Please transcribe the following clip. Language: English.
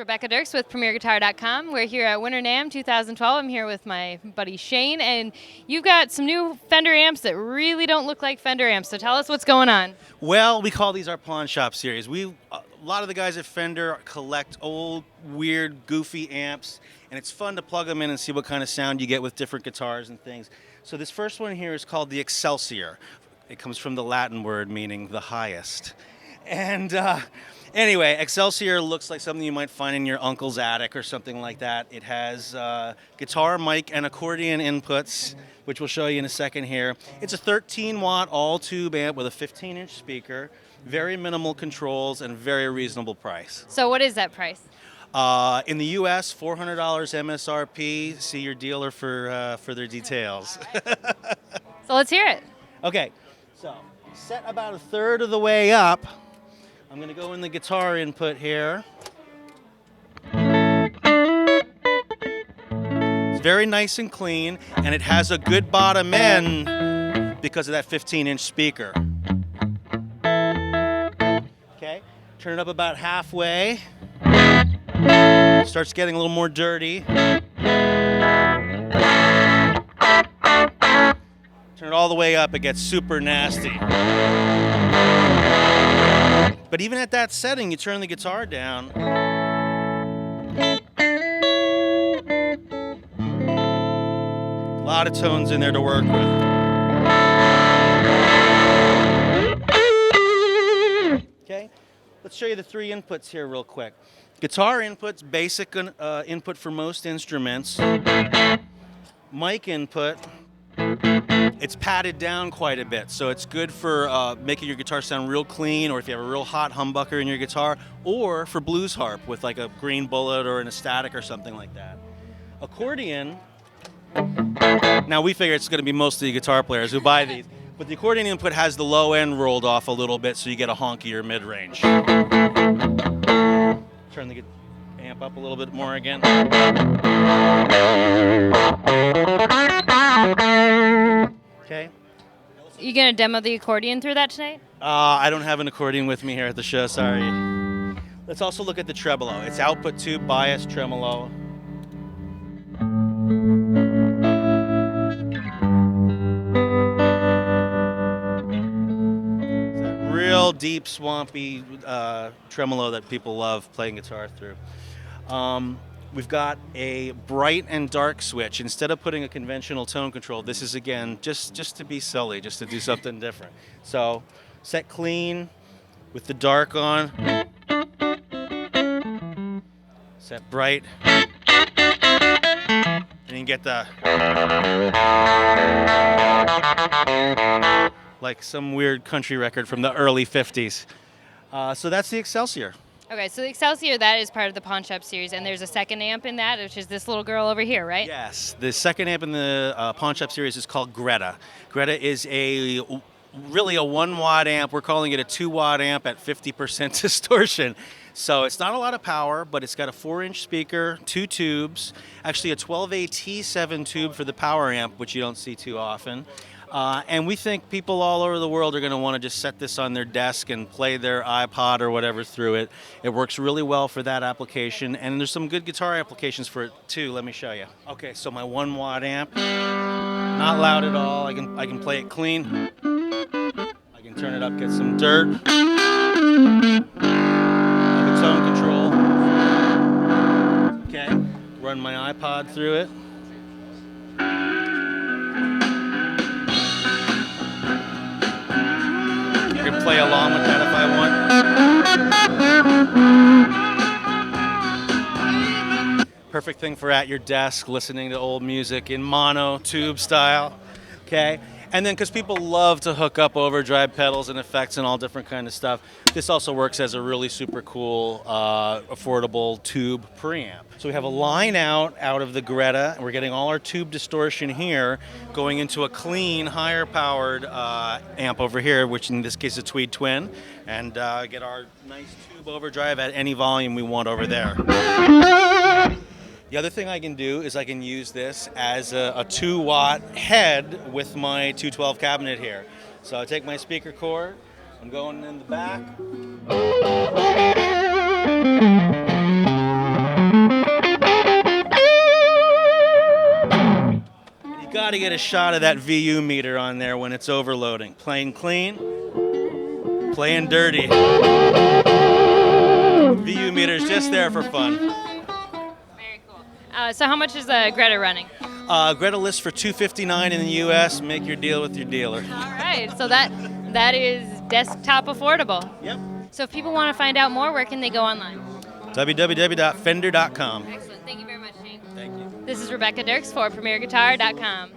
Rebecca Dirks with PremierGuitar.com. We're here at Winter NAMM 2012. I'm here with my buddy Shane, and you've got some new Fender amps that really don't look like Fender amps, so tell us what's going on. Well, we call these our Pawn Shop series. A lot of the guys at Fender collect old, weird, goofy amps, and it's fun to plug them in and see what kind of sound you get with different guitars and things. So this first one here is called the Excelsior. It comes from the Latin word meaning the highest. And anyway, Excelsior looks like something you might find in your uncle's attic or something like that. It has guitar, mic, and accordion inputs, which we'll show you in a second here. It's a 13-watt all-tube amp with a 15-inch speaker, very minimal controls, and very reasonable price. So what is that price? In the U.S., $400 MSRP. See your dealer for further details. So let's hear it. Okay, so set about a third of the way up. I'm going to go in the guitar input here. It's very nice and clean, and it has a good bottom end because of that 15-inch speaker. Okay, turn it up about halfway. Starts getting a little more dirty. Turn it all the way up, it gets super nasty. But even at that setting, you turn the guitar down. A lot of tones in there to work with. Okay, let's show you the three inputs here real quick. Guitar input's basic input for most instruments. Mic input. It's padded down quite a bit, so it's good for making your guitar sound real clean, or if you have a real hot humbucker in your guitar, or for blues harp with like a green bullet or an ecstatic or something like that. Accordion, now we figure it's going to be mostly guitar players who buy these, but the accordion input has the low end rolled off a little bit so you get a honkier mid-range. Turn the amp up a little bit more again. Okay. You gonna demo the accordion through that tonight? I don't have an accordion with me here at the show, sorry. Let's also look at the Tremolo. It's output tube bias Tremolo. It's that real deep, swampy tremolo that people love playing guitar through. We've got a bright and dark switch. Instead of putting a conventional tone control, this is, again, just to be silly, just to do something different. So, set clean with the dark on. Set bright. And you get the... like some weird country record from the early 50s. So that's the Excelsior. Okay, so the Excelsior, that is part of the Pawn Shop series, and there's a second amp in that, which is this little girl over here, right? Yes, the second amp in the Pawn Shop series is called Greta. Greta is really a 1-watt amp. We're calling it a 2-watt amp at 50% distortion. So it's not a lot of power, but it's got a 4-inch speaker, 2 tubes, actually a 12A T7 tube for the power amp, which you don't see too often. And we think people all over the world are going to want to just set this on their desk and play their iPod or whatever through it. It works really well for that application, and there's some good guitar applications for it too. Let me show you. Okay, so my 1-watt amp, not loud at all. I can play it clean. I can turn it up, get some dirt. Have its own control. Okay, run my iPod through it. I can play along with that if I want. Perfect thing for at your desk, listening to old music in mono, tube style, okay? And then because people love to hook up overdrive pedals and effects and all different kind of stuff, this also works as a really super cool, affordable tube preamp. So we have a line out of the Greta, and we're getting all our tube distortion here, going into a clean, higher powered amp over here, which in this case is a Tweed Twin, and get our nice tube overdrive at any volume we want over there. The other thing I can do is I can use this as a 2-watt head with my 212 cabinet here. So I take my speaker cord, I'm going in the back. got to get a shot of that VU meter on there when it's overloading. Playing clean, playing dirty. VU meter's just there for fun. Very cool. So how much is Greta running? Greta lists for $259 in the U.S. Make your deal with your dealer. All right, so that is desktop affordable. Yep. So if people want to find out more, where can they go online? www.fender.com. Excellent. Thank you very much, Shane. Thank you. This is Rebecca Dirks for PremierGuitar.com.